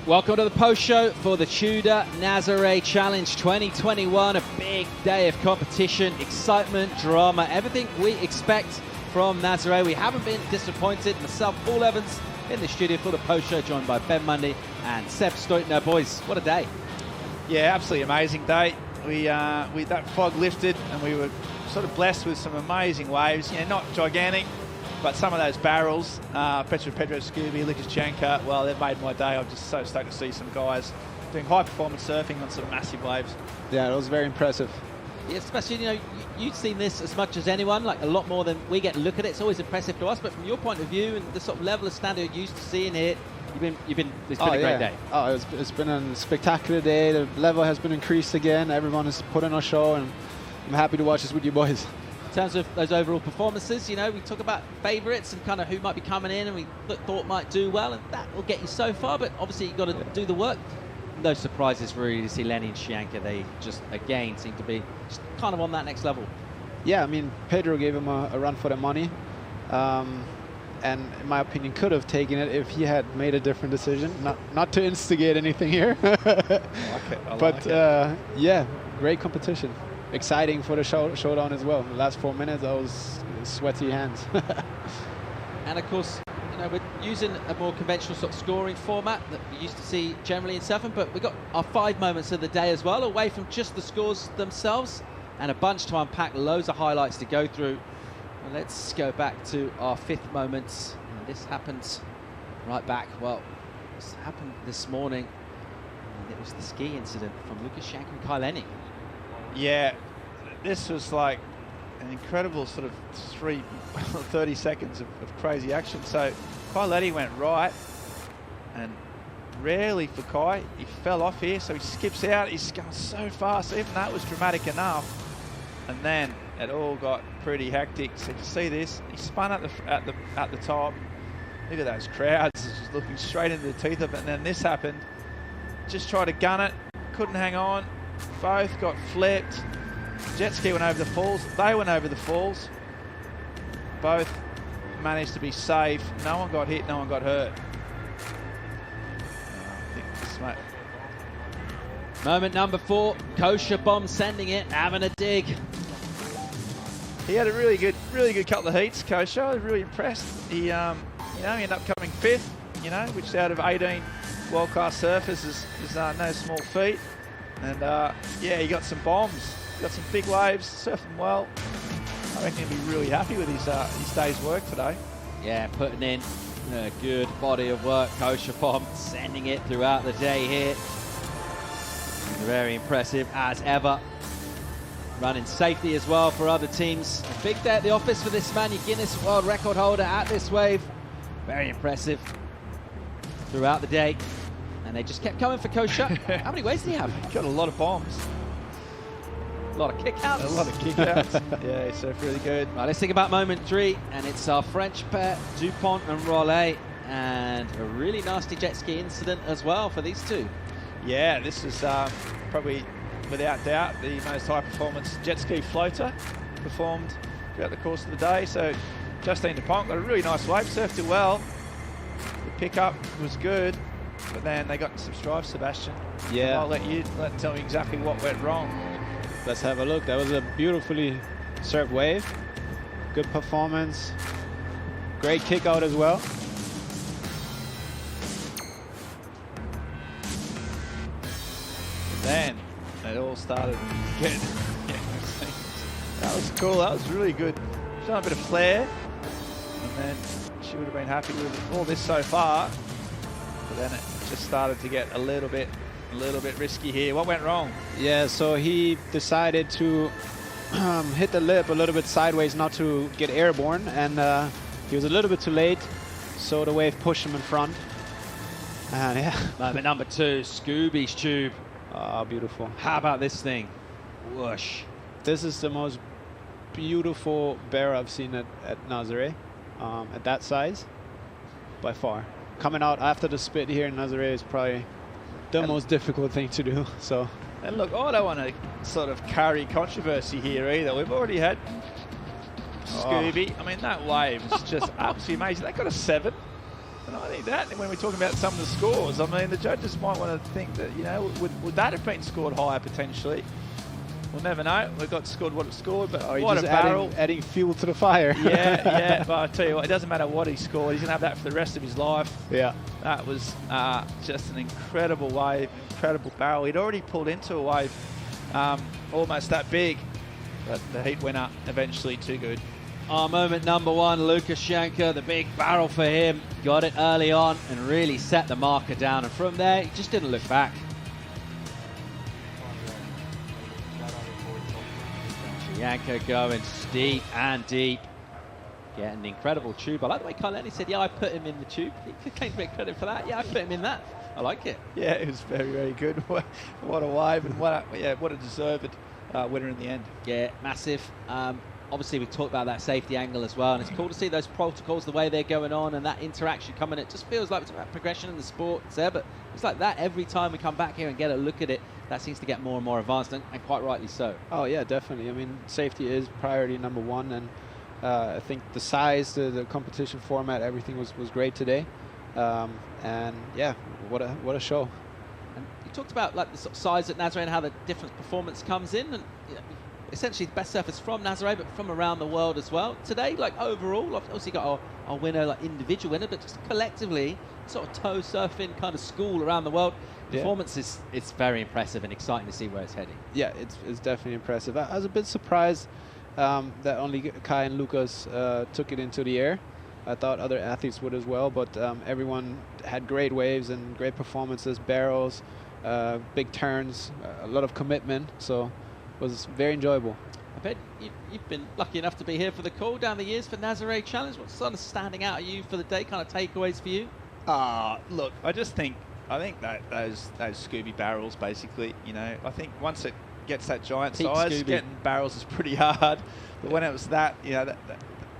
Welcome to the post show for the Tudor Nazare Challenge 2021. A big day of competition, excitement, drama, everything we expect from Nazare. We haven't been disappointed. Myself, Paul Evans, in the studio for the post show, joined by Ben Mundy and Seb Stoitner. Boys, what a day. Yeah, absolutely amazing day. That fog lifted and we were sort of blessed with some amazing waves. You know, not gigantic, but some of those barrels, Pedro, Scooby, Chianca, well, they've made my day. I'm just so stoked to see some guys doing high-performance surfing on some massive waves. Yeah, it was very impressive. Yeah, especially, you know, you've seen this as much as anyone, like a lot more than we get to look at it. It's always impressive to us, but from your point of view and the sort of level of standard you're used to seeing here, it's been a great day. Oh, it's been a spectacular day. The level has been increased again. Everyone has put on a show, and I'm happy to watch this with you boys. In terms of those overall performances, you know, we talk about favourites and kind of who might be coming in and we thought might do well, and that will get you so far, but obviously you've got to do the work. No surprises really to see Lenny and Chianca. They just, again, seem to be just kind of on that next level. Yeah, I mean, Pedro gave him a run for the money, and in my opinion could have taken it if he had made a different decision. Not to instigate anything here. Yeah, great competition. Exciting for the showdown as well. The last 4 minutes, I was sweaty hands. And of course, you know, we're using a more conventional sort of scoring format that we used to see generally in surfing, but we've got our 5 moments of the day as well, away from just the scores themselves, and a bunch to unpack, loads of highlights to go through. Well, let's go back to our 5th moments. And this happens right back, well, this happened this morning, and it was the ski incident from Chianca and Lenny. Yeah, this was like an incredible sort of 30 seconds of crazy action. So Lenny went right, and rarely for Kai, he fell off here, so he skips out. He's going so fast, even that was dramatic enough. And then it all got pretty hectic. So you see this, he spun at the top. Look at those crowds just looking straight into the teeth of it. And then this happened. Just tried to gun it, couldn't hang on. Both got flipped. Jet ski went over the falls. They went over the falls. Both managed to be safe. No one got hit. No one got hurt. Moment number 4. Kosher Bomb sending it, having a dig. He had a really good couple of heats. Kosher, I was really impressed. He, he ended up coming 5th. You know, which out of 18 world-class surfers is no small feat. And yeah, he got some bombs, got some big waves, surfed them well. I reckon he'll be really happy with his day's work today. Yeah, putting in a good body of work. Kosher Bomb sending it throughout the day here. Very impressive as ever. Running safety as well for other teams. A big day at the office for this man, your Guinness World Record holder at this wave. Very impressive throughout the day. And they just kept coming for Kosher. How many waves did he have? He got a lot of bombs. A lot of kick-outs. A lot of kick-outs. Yeah, he surfed really good. Right, let's think about moment 3. And it's our French pair, Dupont and Rollet. And a really nasty jet ski incident as well for these two. Yeah, this is probably, without doubt, the most high-performance jet ski floater performed throughout the course of the day. So Justine Dupont got a really nice wave, surfed it well. The pickup was good. But then they got some strife, Sebastian. Yeah. I'll let you tell me exactly what went wrong. Let's have a look. That was a beautifully surfed wave. Good performance. Great kick out as well. Then it all started getting. That was cool. That was really good. Showing a bit of flair. And then she would have been happy with all this so far. But then it just started to get a little bit risky here. What went wrong? Yeah, so he decided to hit the lip a little bit sideways, not to get airborne, and he was a little bit too late, so the wave pushed him in front. And yeah. Moment number 2, Scooby's tube. Oh, beautiful. How about this thing? Whoosh. This is the most beautiful bear I've seen at Nazare, at that size, by far. Coming out after the spit here in Nazare is probably the most difficult thing to do. So, and look, I don't want to sort of carry controversy here either. We've already had Scooby. I mean, that wave is just absolutely amazing. They got a 7. And I think that, when we're talking about some of the scores, I mean, the judges might want to think that, you know, would that have been scored higher potentially? We'll never know. We got scored what it scored, but what a barrel. Adding fuel to the fire. Yeah. But I tell you what, it doesn't matter what he scored. He's going to have that for the rest of his life. Yeah. That was just an incredible wave, incredible barrel. He'd already pulled into a wave almost that big, but the heat went up eventually. Too good. Our moment number one, Lucas Chianca, the big barrel for him. Got it early on and really set the marker down. And from there, he just didn't look back. Chianca going steep and deep. Getting an incredible tube. I like the way Lenny said, yeah, I put him in the tube. He could claim big credit for that. Yeah, I put him in that. I like it. Yeah, it was very, very good. What a wave, and what a deserved winner in the end. Yeah, massive. Obviously, we talked about that safety angle as well, and it's cool to see those protocols, the way they're going on, and that interaction coming. It just feels like it's about progression in the sport there, but it's like that every time we come back here and get a look at it. That seems to get more and more advanced, and quite rightly so. Oh, yeah, definitely. I mean, safety is priority number one, and I think the size, the competition format, everything was great today. And, yeah, what a show. And you talked about like the sort of size at Nazare and how the different performance comes in, and essentially the best surfers from Nazare, but from around the world as well. Today, like overall, obviously got our winner, like individual winner, but just collectively, sort of toe surfing kind of school around the world. Performance is it's very impressive and exciting to see where it's heading. Yeah, it's definitely impressive. I was a bit surprised that only Kai and Lucas took it into the air. I thought other athletes would as well, but everyone had great waves and great performances, barrels, big turns, a lot of commitment. So it was very enjoyable. I bet you've been lucky enough to be here for the call down the years for Nazare Challenge. What's sort of standing out at you for the day, kind of takeaways for you? Look, I think that those Scooby barrels, basically, you know, I think once it gets that giant size, getting barrels is pretty hard. But when it was that, you know,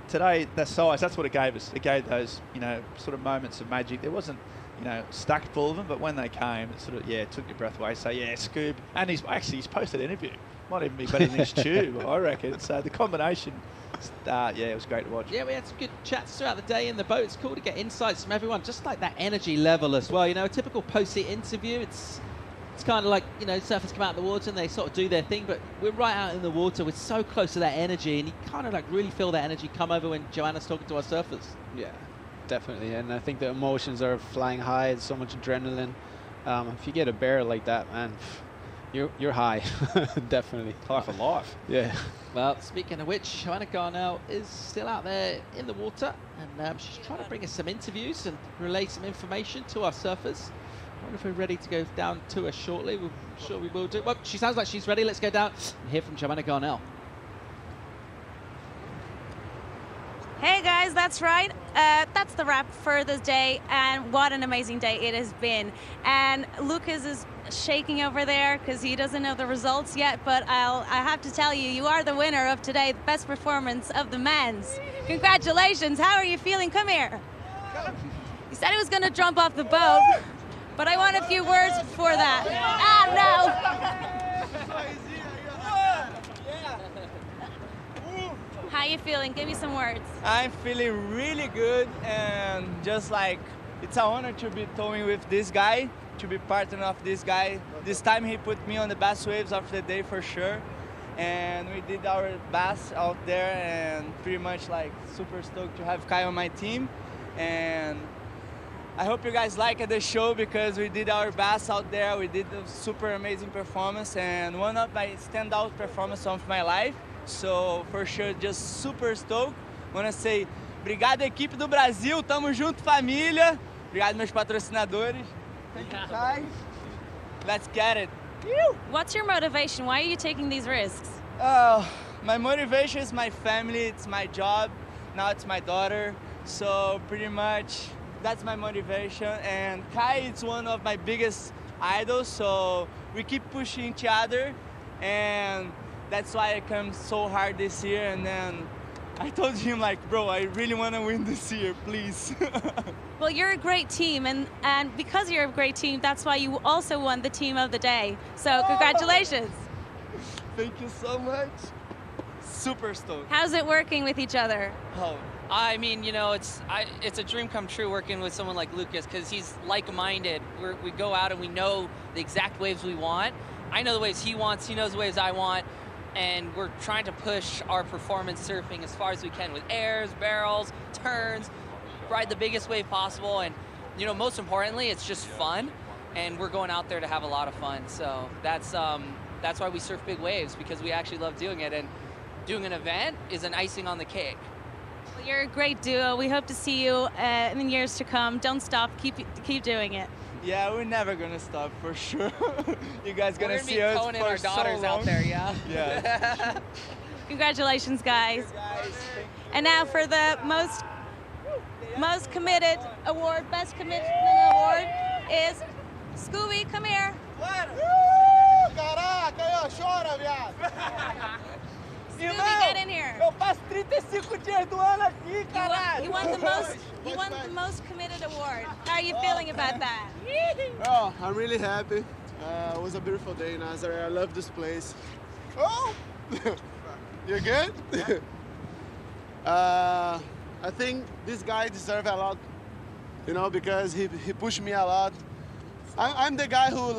today, that size, that's what it gave us. It gave those, you know, sort of moments of magic. There wasn't, you know, stacked full of them, but when they came, it sort of, yeah, took your breath away. So, yeah, Scoob. And he's posted an interview. Might even be better than his tube, I reckon. So the combination, yeah, it was great to watch. Yeah, we had some good chats throughout the day in the boat. It's cool to get insights from everyone, just like that energy level as well. You know, a typical post-heat interview, it's kind of like, you know, surfers come out of the water and they sort of do their thing, but we're right out in the water. We're so close to that energy, and you kind of like really feel that energy come over when Joanna's talking to our surfers. Yeah, definitely. And I think the emotions are flying high. It's so much adrenaline. If you get a barrel like that, man, you're high. Definitely. High for life. Yeah. Well, speaking of which, Joanna Garnell is still out there in the water, and she's trying to bring us some interviews and relay some information to our surfers. I wonder if we're ready to go down to her shortly. I'm sure we will do. Well, she sounds like she's ready. Let's go down and hear from Joanna Garnell. Hey guys, that's right. That's the wrap for this day, and what an amazing day it has been. And Lucas is shaking over there because he doesn't know the results yet, but I have to tell you, you are the winner of today, the best performance of the men's. Congratulations. How are you feeling? Come here. He said he was going to jump off the boat, but I want a few words before that. How you feeling? Give me some words. I'm feeling really good, and just like it's an honor to be towing with this guy, to be partner of this guy. This time he put me on the best waves of the day for sure, and we did our best out there, and pretty much like super stoked to have Kai on my team. And I hope you guys liked the show because we did our best out there. We did a super amazing performance, and one of my standout performances of my life. So, for sure, just super stoked. Want to say, obrigado, equipe do Brasil. Tamo junto, família. Obrigado, meus patrocinadores. Thank you, guys. Let's get it. What's your motivation? Why are you taking these risks? My motivation is my family. It's my job. Now it's my daughter. So, pretty much, that's my motivation. And Kai is one of my biggest idols. So, we keep pushing each other. And that's why I come so hard this year, and then I told him, like, bro, I really want to win this year, please. Well, you're a great team, and because you're a great team, that's why you also won the team of the day. So congratulations. Thank you so much. Super stoked. How's it working with each other? Oh, I mean, you know, it's a dream come true working with someone like Lucas because he's like-minded. We go out and we know the exact waves we want. I know the waves he wants. He knows the waves I want. And we're trying to push our performance surfing as far as we can with airs, barrels, turns, ride the biggest wave possible. And, you know, most importantly, it's just fun. And we're going out there to have a lot of fun. So that's why we surf big waves, because we actually love doing it. And doing an event is an icing on the cake. Well, you're a great duo. We hope to see you in the years to come. Don't stop. Keep doing it. Yeah, we're never gonna stop for sure. You guys gonna see We're us gonna be for our daughters so long. out there, yeah. Yeah. Congratulations, guys. And now for the most committed award, best commitment award is Scooby. Come here. Caraca, aí ó, chora, viado. Scooby, get in here. Eu passo 35 dias do ano aqui, caralho. You won the most committed award. How are you feeling about that? Oh, I'm really happy. It was a beautiful day in Nazare. I love this place. Oh, you good? I think this guy deserves a lot, you know, because he pushed me a lot. I'm the guy who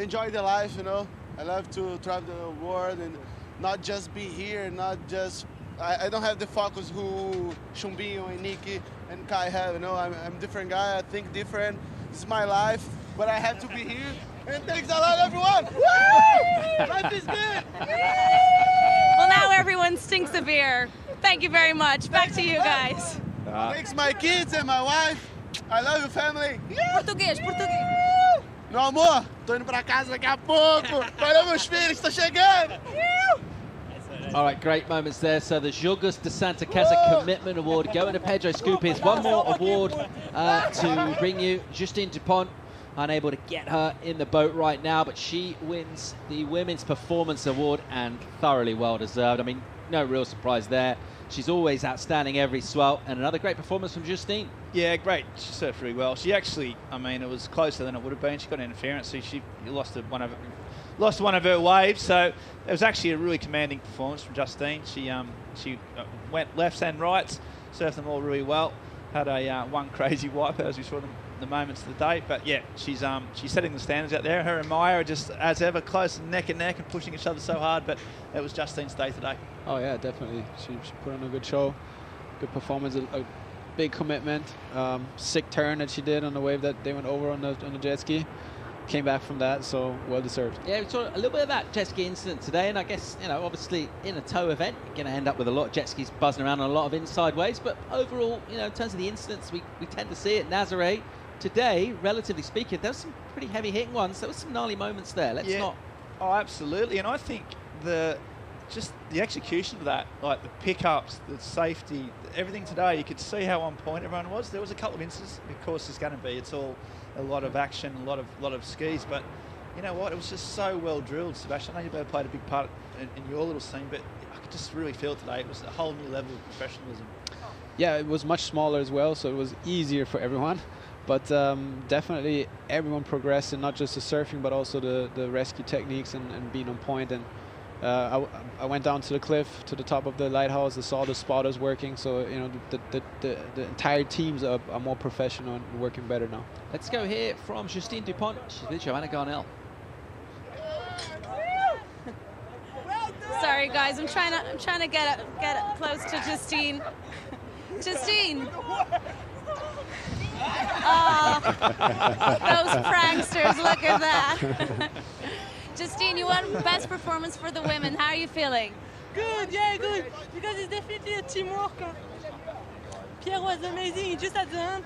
enjoy the life, you know. I love to travel the world and not just be here, not just. I don't have the focus who Chumbinho and Nikki and Kai have, you know. I'm a different guy. I think different. This is my life, but I have to be here. And thanks a lot, everyone. Woo! Life is good. Well, now everyone stinks of beer. Thank you very much. Back to you guys. Thanks my kids and my wife. I love you, family. Português. Meu amor, tô indo pra casa daqui a pouco. Valeu, meus filhos, tô chegando. All right, great moments there. So the Jogos de Santa Casa Commitment Award going to Pedro Scupis. One more award to bring you. Justine Dupont, unable to get her in the boat right now, but she wins the Women's Performance Award, and thoroughly well deserved. I mean, no real surprise there. She's always outstanding every swell, and another great performance from Justine. Yeah, great. She surfed really well. She actually, I mean, it was closer than it would have been. She got interference, so she lost one of her waves. So it was actually a really commanding performance from Justine. She went lefts and rights, surfed them all really well. Had a one crazy wipe as we saw the moments of the day. But yeah, she's setting the standards out there. Her and Maya are just as ever close, neck and neck, and pushing each other so hard. But it was Justine's day today. Oh yeah, definitely. She put on a good show, good performance, a big commitment. Sick turn that she did on the wave that they went over on the jet ski. Came back from that, so well deserved. Yeah, we saw a little bit of that jet ski incident today, and I guess, you know, obviously in a tow event, you're going to end up with a lot of jet skis buzzing around on a lot of inside waves. But overall, you know, in terms of the incidents we tend to see at Nazare today, relatively speaking, there were some pretty heavy hitting ones. There were some gnarly moments there. Let's not. Oh, absolutely. And I think the execution of that, like the pickups, the safety, everything today, you could see how on point everyone was. There was a couple of instances, of course, there's going to be. It's all a lot of action, a lot of skis, but you know what? It was just so well drilled, Sebastian. I know you played a big part in your little scene, but I could just really feel today it was a whole new level of professionalism. Yeah, it was much smaller as well, so it was easier for everyone. But definitely everyone progressed in not just the surfing, but also the rescue techniques and being on point. And I went down to the cliff, to the top of the lighthouse. I saw the spotters working, so you know the entire teams are more professional and working better now. Let's go here from Justine Dupont. She's with Joanna Garnell. Sorry, guys. I'm trying to get close to Justine. Justine. Oh, those pranksters! Look at that. Justine, you won best performance for the women. How are you feeling? Good, yeah, good. Because it's definitely a teamwork. Pierre was amazing. He just at the end.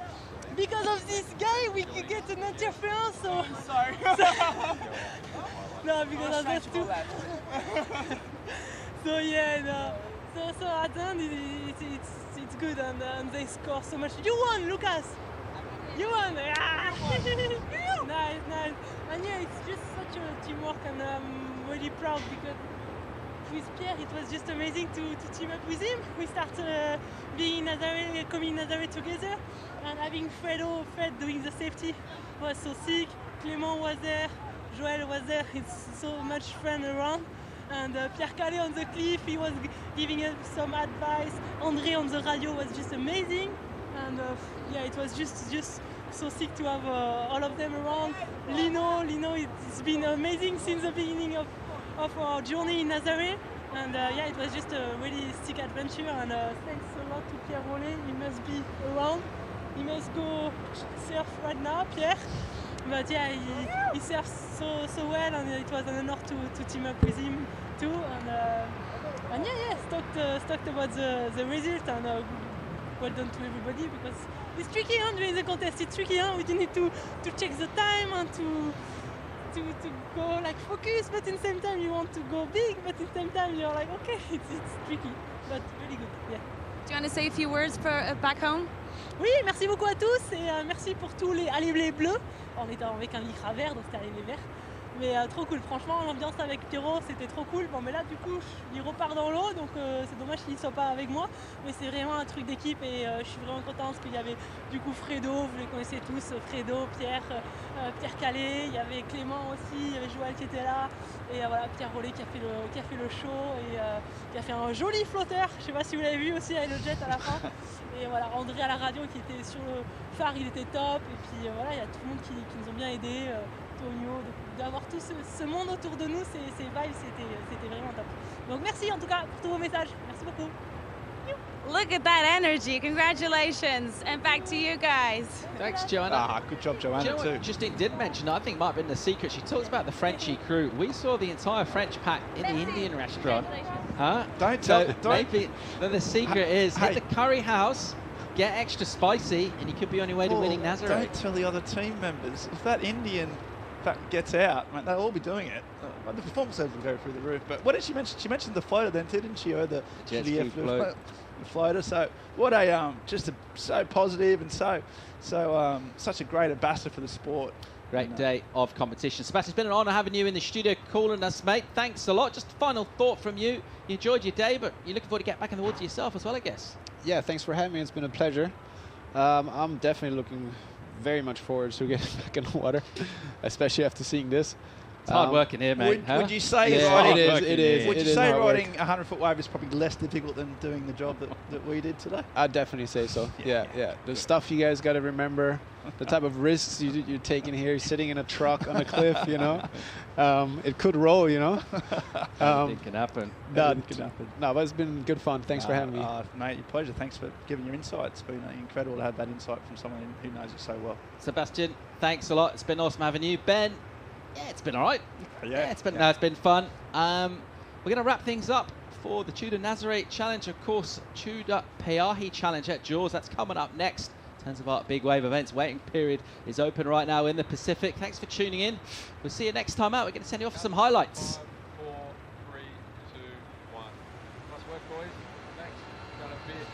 Because of this guy, we could get an interference. So sorry. No, because of those two. So yeah, no. So at the end, it's good, and they score so much. You won, Lucas. You won. Yeah. Nice. And yeah, it's just such a teamwork, and I'm really proud because with Pierre, it was just amazing to team up with him. We started being Nazare, coming Nazare together, and having Fred doing the safety was so sick. Clément was there, Joël was there. It's so much fun around, and Pierre Calais on the cliff, he was giving us some advice. André on the radio was just amazing, and yeah, it was just so sick to have all of them around. Lino, it's been amazing since the beginning of our journey in Nazare, and yeah, it was just a really sick adventure, and thanks a lot to Pierre Rollet. He must be around. He must go surf right now, Pierre. But yeah, he surfs so well, and it was an honor to team up with him too. And yeah, stoked about the result, and well done to everybody, because it's tricky during the contest. It's tricky. We need to check the time and to go like focus, but in the same time you want to go big, but in the same time you're like, okay, it's tricky, but really good. Yeah. Do you want to say a few words for back home? Oui, merci beaucoup à tous, et merci pour tous les allez bleus. On était avec un lycra vert, donc c'était allez vert. Mais trop cool, franchement, l'ambiance avec Pierrot, c'était trop cool. Bon, mais là, du coup, il repart dans l'eau, donc c'est dommage qu'il ne soit pas avec moi. Mais c'est vraiment un truc d'équipe, et je suis vraiment contente parce qu'il y avait du coup Fredo, vous les connaissez tous, Fredo, Pierre Calais, il y avait Clément aussi, il y avait Joël qui était là, et voilà, Pierre Rollet qui a fait le show, et qui a fait un joli flotteur. Je ne sais pas si vous l'avez vu aussi avec le jet à la fin. Et voilà, André à la radio qui était sur le phare, il était top. Et puis voilà, il y a tout le monde qui nous ont bien aidés. Tonio, d'avoir tout ce monde autour de nous, ces vibes, c'était vraiment top. Donc merci en tout cas pour tous vos messages. Merci beaucoup. Look at that energy. Congratulations. And back to you guys. Thanks, Joanna. Good job, Joanna, too. Justine did mention, I think it might have been the secret. She talks about the Frenchy crew. We saw the entire French pack in the Indian restaurant. Huh? Maybe the secret is hit the curry house, get extra spicy, and you could be on your way to winning Nazare. Don't tell the other team members. If that Indian gets out, mate, they'll all be doing it. The performance levels will go through the roof. But what did she mention? She mentioned the floater then too, didn't she? Or the jet ski float. The floater. So what a so positive and such a great ambassador for the sport. Great day of competition. Sebastian, it's been an honour having you in the studio calling us, mate. Thanks a lot. Just a final thought from you. You enjoyed your day, but you're looking forward to get back in the water yourself as well, I guess. Yeah, thanks for having me. It's been a pleasure. I'm definitely looking very much forward to getting back in the water, especially after seeing this. It's hard work in here, mate. Would you say it is? Would you say riding a 100-foot wave is probably less difficult than doing the job that we did today? I'd definitely say so. Yeah. The stuff you guys got to remember, the type of risks you're taking here, sitting in a truck on a cliff, you know. It could roll, you know. Anything can happen. No, but it's been good fun. Thanks for having me. Mate, your pleasure. Thanks for giving your insight. It's been incredible to have that insight from someone who knows it so well. Sebastian, thanks a lot. It's been awesome having you. Ben, yeah, it's been all right. It's been fun. We're going to wrap things up for the Tudor Nazare Challenge. Of course, Tudor Peahi Challenge at Jaws. That's coming up next. In terms of our big wave events, waiting period is open right now in the Pacific. Thanks for tuning in. We'll see you next time out. We're going to send you off for some highlights. 5, 4, 3, 2, 1. Nice work, boys. Thanks. Got a bit.